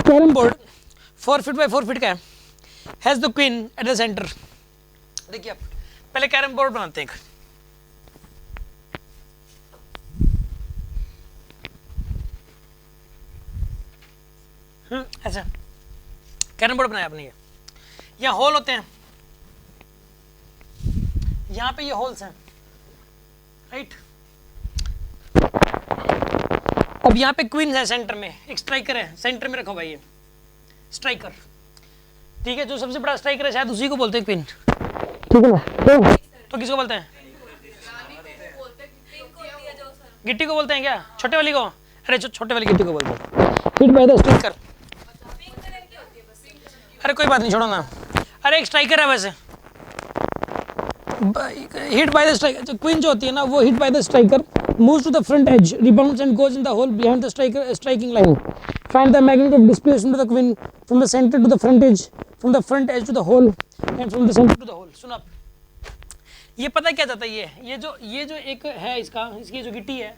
Carrom board 4 feet by 4 feet का है, has the queen at the centre. देखिए आप पहले कैरम बोर्ड बनाते हैं। ऐसा कैरम बोर्ड बनाया आपने, ये यहाँ होल होते हैं, यहाँ पे ये होल्स हैं, राइट। अब यहाँ पे क्वीन है सेंटर में, एक स्ट्राइकर है सेंटर में रखो भाई, ये स्ट्राइकर, ठीक है। जो सबसे बड़ा स्ट्राइकर है शायद उसी को बोलते हैं क्वीन, ठीक है ना। तो किसको बोलते हैं? गिट्टी को बोलते हैं क्या? छोटे वाली को? अरे छोटे वाली गिट्टी को बोलते हैं, हिट बाय द स्ट्राइकर। अरे कोई बात नहीं, छोड़ो ना। अरे एक स्ट्राइकर है वैसे, hit by the striker. Queen जो होती है ना, वो hit by the striker moves to the front edge, rebounds and goes in the hole behind the striking line. Find the magnitude of displacement of the queen from the center to the front edge, from the front edge to the hole, and from the center to the hole. सुनो आप, ये पता क्या जाता है, ये जो एक है इसकी जो गिट्टी है,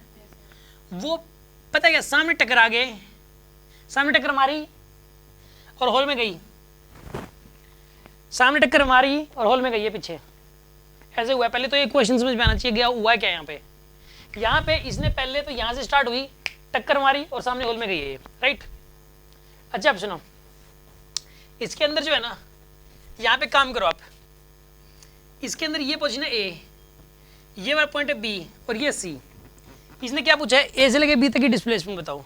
वो पता क्या, सामने टकरा गए, सामने टक्कर मारी और होल में गई, सामने टक्कर मारी और होल में गई है पीछे, ऐसे हुआ। पहले तो ये क्वेश्चन समझ में आना चाहिए, गया हुआ क्या यहाँ पे इसने पहले तो यहाँ से स्टार्ट हुई, टक्कर मारी और सामने होल में गई है, राइट। अच्छा अब सुनो, इसके अंदर जो है ना, यहाँ पे काम करो आप, इसके अंदर ये पोजीशन है ए, ये वाला पॉइंट है बी और ये सी। इसने क्या पूछा है? ए से लेके बी तक की डिस्प्लेसमेंट बताओ।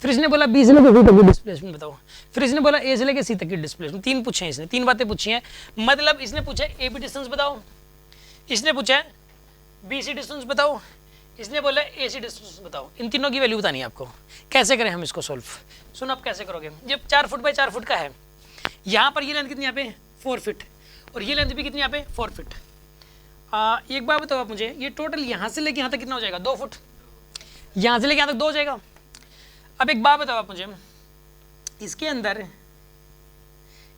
फिर इसने बोला बी से लेके बी तक की डिस्प्लेसमेंट बताओ। फिर इसने बोला ए से लेके सी तक की डिस्प्लेसमेंट। तीन पूछे हैं इसने, तीन बातें पूछी हैं। मतलब इसने पूछा है ए बी डिस्टेंस बताओ, इसने पूछा है बी सी डिस्टेंस बताओ, इसने बोला ए सी डिस्टेंस बताओ। इन तीनों की वैल्यू बतानी है आपको। कैसे करें हम इसको सोल्व? सुनो आप कैसे करोगे। ये 4 फुट बाय 4 फुट का है, यहाँ पर ये लेंथ कितनी, यहाँ पे 4 फीट और ये लेंथ भी कितनी, यहाँ पे 4 फीट। एक बार बताओ आप मुझे, ये टोटल यहाँ से लेके यहाँ तक कितना हो जाएगा? 2 फुट। यहाँ से लेके यहाँ तक 2 हो जाएगा। अब एक बात बताओ आप मुझे, इसके अंदर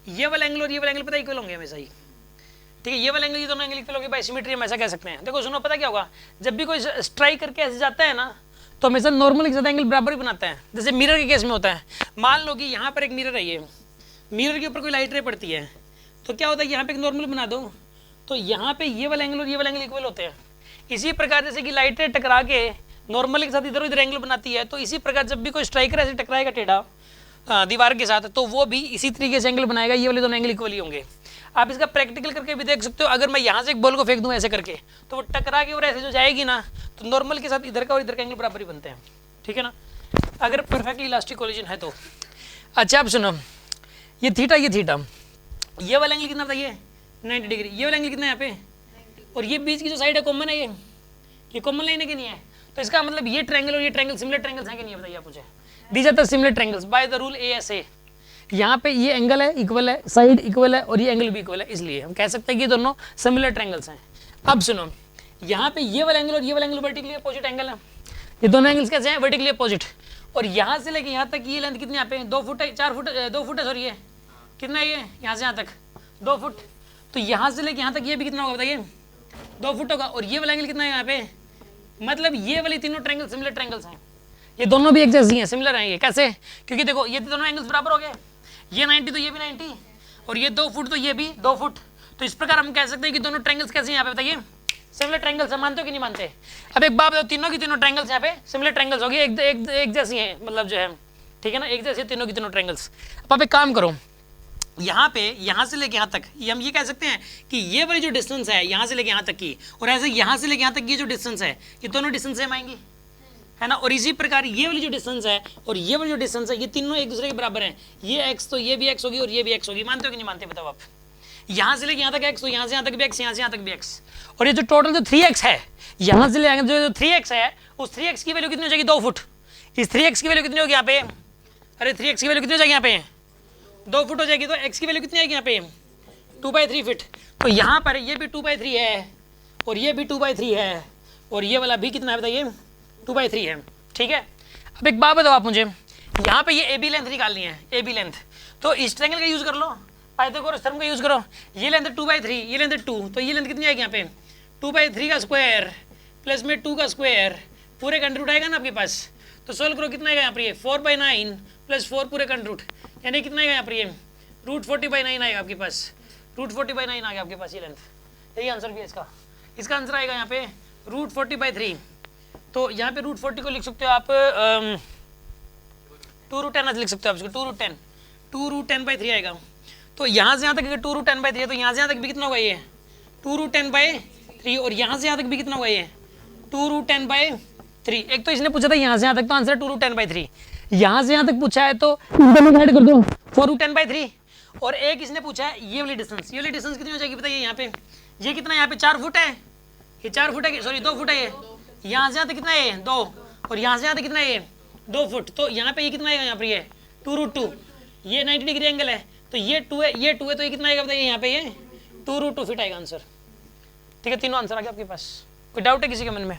ये वाला एंगल और ये वाला एंगल पता इक्वल होंगे हमेशा ही, ठीक है। ये वाला एंगल, ये दोनों एंगल इक्वल होंगे, बाय सिमेट्री हम ऐसा कह सकते हैं। देखो सुनो, पता क्या होगा, जब भी कोई स्ट्राइक करके ऐसे जाता है ना, तो हमेशा नॉर्मल के साथ एंगल बराबर ही बनाता है। जैसे मिरर के केस में होता है, मान लो कि यहाँ पर एक मिरर है, ये मिरर के ऊपर कोई लाइट रे पड़ती है, तो क्या होता है, यहाँ पे एक नॉर्मल बना दो, तो यहाँ पे ये वाला एंगल और ये वाला एंगल इक्वल होते हैं। इसी प्रकार जैसे कि लाइट रे टकरा के नॉर्मल के साथ इधर उधर एंगल बनाती है, तो इसी प्रकार जब भी कोई स्ट्राइकर ऐसे टकराएगा टेढ़ा दीवार के साथ, तो वो भी इसी तरीके से एंगल बनाएगा। ये वाले दोनों एंगल इक्वल ही होंगे। आप इसका प्रैक्टिकल करके भी देख सकते हो। अगर मैं यहाँ से एक बॉल को फेंक दूँ ऐसे करके, तो वो टकरा के और ऐसे जो जाएगी ना, तो नॉर्मल के साथ इधर का और इधर का एंगल बराबर ही बनते हैं, ठीक है ना, अगर परफेक्टली इलास्टिक कोलिजन है तो। अच्छा अब सुनो, ये थीटा, ये वाला एंगल कितना बताइए? 90 डिग्री। ये वाला एंगल कितना है यहाँ पे? और ये बीच की जो साइड है कॉमन है, ये कॉमन लाइन है कि नहीं है? तो इसका मतलब ये ट्रायंगल और ये ट्रायंगल सिमिलर ट्रायंगल्स हैं कि नहीं है, बताइए आप मुझे। These are the similar triangles by the rule ASA। यहाँ पे ये एंगल है इक्वल है, साइड इक्वल है और ये एंगल भी इक्वल है, इसलिए हम कह सकते हैं कि ये दोनों सिमिलर ट्रायंगल्स हैं। अब सुनो, यहाँ पे ये वाला एंगल और ये वाला एंगल वर्टिकली अपोजिट एंगल है। ये दोनों एंगल्स कैसे हैं? Vertically opposite. और यहाँ से लेके यहाँ तक ये लेंथ कितनी, यहाँ पे 2 फुट है, 4 फुट, 2 फुट है, सॉरी ये कितना है, ये यहाँ से यहाँ तक 2 फुट। तो यहाँ से लेके यहाँ तक ये भी कितना होगा बताइए? 2 फुट होगा। और ये वाला एंगल कितना है यहाँ पे? मतलब ये वाली तीनों ट्रायंगल सिमिलर ट्रायंगल्स हैं, ये दोनों भी एक जैसी हैं, सिमिलर हैं ये। कैसे? क्योंकि देखो ये दोनों एंगल्स बराबर हो गए, ये 90 तो ये भी 90 और ये 2 फुट तो ये भी 2 फुट। तो इस प्रकार हम कह सकते हैं कि दोनों ट्रायंगल्स कैसे हैं यहाँ पे बताइए? सिमिलर ट्रायंगल्स हैं। मानते हो कि नहीं मानते? अब एक बात बताओ, तीनों की तीनों ट्रायंगल्स यहाँ पे सिमिलर ट्रायंगल्स होगी, एक जैसी हैं, मतलब जो है, ठीक है ना, एक जैसे तीनों की तीनों ट्रायंगल्स। अब आप एक काम करो, यहाँ पे यहाँ से लेके यहाँ तक हम ये कह सकते हैं कि ये वाली जो डिस्टेंस है यहाँ से लेके यहाँ तक की, और ऐसे यहाँ से लेके यहाँ तक ये जो डिस्टेंस है, ये दोनों डिस्टेंस सेम आएंगी, है ना। और इसी प्रकार ये वाली जो डिस्टेंस है और ये वाली जो डिस्टेंस है, ये तीनों एक दूसरे के बराबर हैं। ये x तो ये भी x होगी और ये भी x होगी। मानते हो कि नहीं मानते? बताओ आप। यहाँ से लेके यहाँ तक x, तो यहाँ से यहाँ तक भी x, यहाँ से यहाँ तक भी x। और ये जो टोटल जो 3x है, यहाँ से लेके जो 3x है, उस 3x की वैल्यू कितनी हो जाएगी? 2 फुट। इस 3x की वैल्यू कितनी होगी यहाँ पे? अरे 3x की वैल्यू कितनी हो जाएगी यहाँ पे? 2 फुट हो जाएगी। तो x की वैल्यू कितनी आएगी यहाँ पे? 2/3 फीट। तो यहाँ पर ये भी 2/3 है और ये भी 2/3 है और ये वाला भी कितना है बताइए? 2/3 है, ठीक है। अब एक बात बताओ आप मुझे, यहाँ पे ये AB लेंथ निकालनी है, AB लेंथ। तो इस ट्रायंगल का यूज कर लो, पाइथागोरस थ्योरम का यूज करो। ये लेंथ 2/3, ये लेंथ 2, तो ये लेंथ कितनी आएगी यहाँ पे? 2/3 का स्क्वायर प्लस में 2 का स्क्वायर, पूरे का अंडर रूट आएगा ना आपके पास। तो सोल्व करो, कितना आएगा यहाँ पर? ये 4/9 प्लस 4 पूरे का अंडर रूट, यानी कितना आएगा यहाँ पर, ये √40/9 आएगा आपके पास, √40/9 आ गया आपके पास ये लेंथ, यही आंसर भी है इसका। इसका आंसर आएगा यहाँ पे √40/3। तो यहाँ पे √40 को लिख सकते हो आप 2√10 लिख सकते हो आप इसको, 2√10 आएगा। तो यहाँ से यहाँ तक अगर 2√10/3 है तो यहाँ से यहाँ तक भी कितना होगा ये 2√10/3, और यहाँ से यहाँ तक भी कितना होगा ये 2√10/3। एक तो इसने पूछा था यहाँ से यहाँ तक, तो आंसर 2√10/3। यहाँ से यहाँ तक पूछा है तो ऐड कर दो 4√10/3, और एक इसने पूछा है ये वाली डिस्टेंस, ये वाली डिस्टेंस कितनी हो जाएगी बताइए। यहाँ पे ये कितना, यहाँ पे 4 फुट है, ये 4 फुट है, सॉरी 2 फुट है। ये यहाँ से यहाँ तक कितना है 2, और यहाँ से यहाँ तक कितना है 2 फुट। तो यहाँ पे ये कितना आएगा, यहाँ पर ये 2√2, ये 90 डिग्री एंगल है, तो ये 2 है, ये 2 है, तो ये कितना आएगा बताइए, यहाँ पे ये 2√2 फीट आएगा आंसर। ठीक है, तीनों आंसर आ गया आपके पास। कोई डाउट है किसी के मन में?